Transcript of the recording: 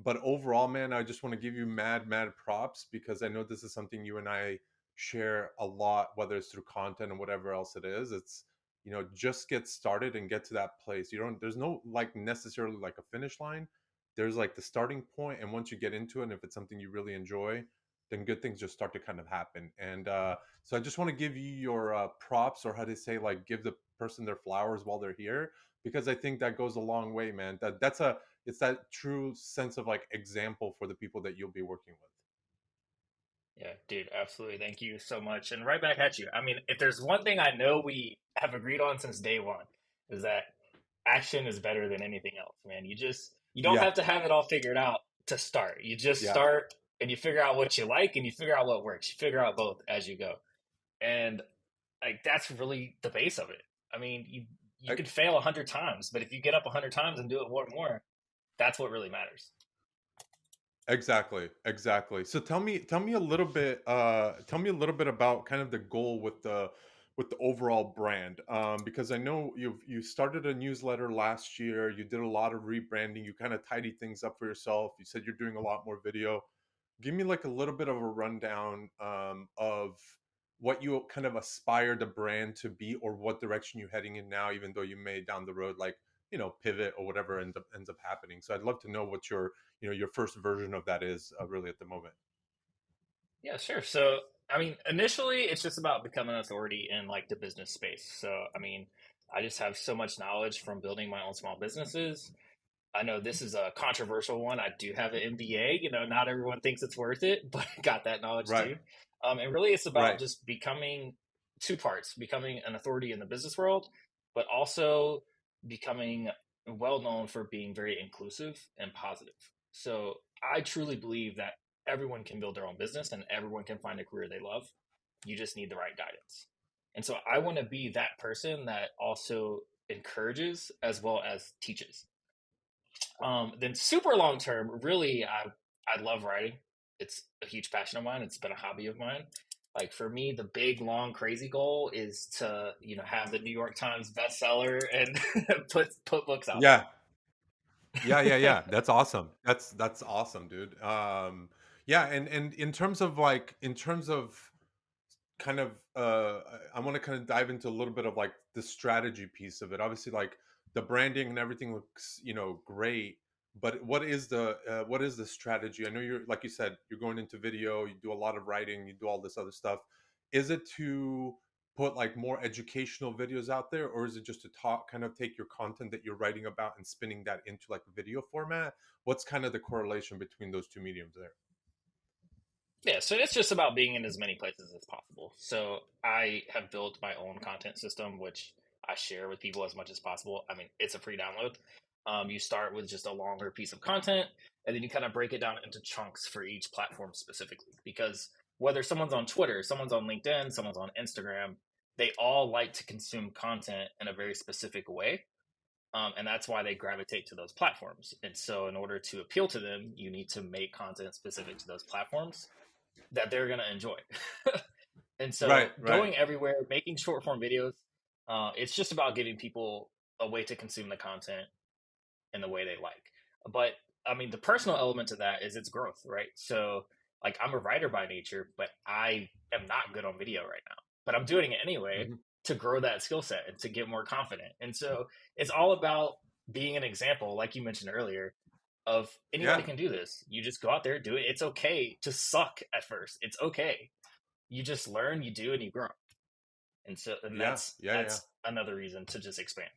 But overall, man, I just want to give you mad props because I know this is something you and I share a lot, whether it's through content and whatever else it is. It's, just get started and get to that place. There's no like necessarily like a finish line. There's like the starting point, and once you get into it, and if it's something you really enjoy, then good things just start to kind of happen. And so I just want to give you your props, or how to say, like, give the person their flowers while they're here, because I think that goes a long way, man. It's that true sense of like example for the people that you'll be working with. Yeah, dude, absolutely. Thank you so much. And right back at you. I mean, if there's one thing I know we have agreed on since day one, is that action is better than anything else, man. You don't Yeah, have to have it all figured out to start. You just yeah. start and you figure out what you like and you figure out what works. You figure out both as you go. And like that's really the base of it. I mean, you I, could fail 100 times, but if you get up 100 times and do it one more, that's what really matters. exactly. So tell me a little bit about kind of the goal with the overall brand. Because I know you started a newsletter last year, you did a lot of rebranding, you kind of tidied things up for yourself. You said you're doing a lot more video. Give me like a little bit of a rundown of what you kind of aspire the brand to be, or what direction you're heading in now, even though you may down the road, like, pivot or whatever ends up happening. So I'd love to know what your first version of that is, really, at the moment. Yeah, sure. So, I mean, initially, it's just about becoming an authority in like the business space. So, I mean, I just have so much knowledge from building my own small businesses. I know this is a controversial one. I do have an MBA. You know, not everyone thinks it's worth it, but I got that knowledge Right, too. And really, it's about right. just becoming two parts: becoming an authority in the business world, but also becoming well known for being very inclusive and positive. So, I truly believe that everyone can build their own business and everyone can find a career they love. You just need the right guidance. And so, I want to be that person that also encourages as well as teaches. Then super long term, really, I love writing. It's a huge passion of mine. It's been a hobby of mine. Like for me, the big, long, crazy goal is to have the New York Times bestseller and put books out Yeah, there. yeah. That's awesome. That's awesome, dude. Yeah, and in terms of kind of I want to kind of dive into a little bit of like the strategy piece of it. Obviously, like, the branding and everything looks, great, but what is the strategy? I know, you're, like you said, you're going into video, you do a lot of writing, you do all this other stuff. Is it to put like more educational videos out there, or is it just to talk, kind of take your content that you're writing about and spinning that into like a video format? What's kind of the correlation between those two mediums there? Yeah, so it's just about being in as many places as possible. So I have built my own content system, which I share with people as much as possible. I mean, it's a free download. You start with just a longer piece of content, and then you kind of break it down into chunks for each platform specifically. Because whether someone's on Twitter, someone's on LinkedIn, someone's on Instagram, they all like to consume content in a very specific way. And that's why they gravitate to those platforms. And so, in order to appeal to them, you need to make content specific to those platforms that they're going to enjoy. And so Right. going everywhere, making short form videos, it's just about giving people a way to consume the content in the way they like. But I mean, the personal element to that is its growth, right? So, like, I'm a writer by nature, but I am not good on video right now. But I'm doing it anyway Hmm. to grow that skill set and to get more confident. And so, it's all about being an example, like you mentioned earlier, of anybody Yeah, can do this. You just go out there, do it. It's okay to suck at first. It's okay. You just learn, you do, and you grow. And so, and yeah, that's yeah. another reason to just expand.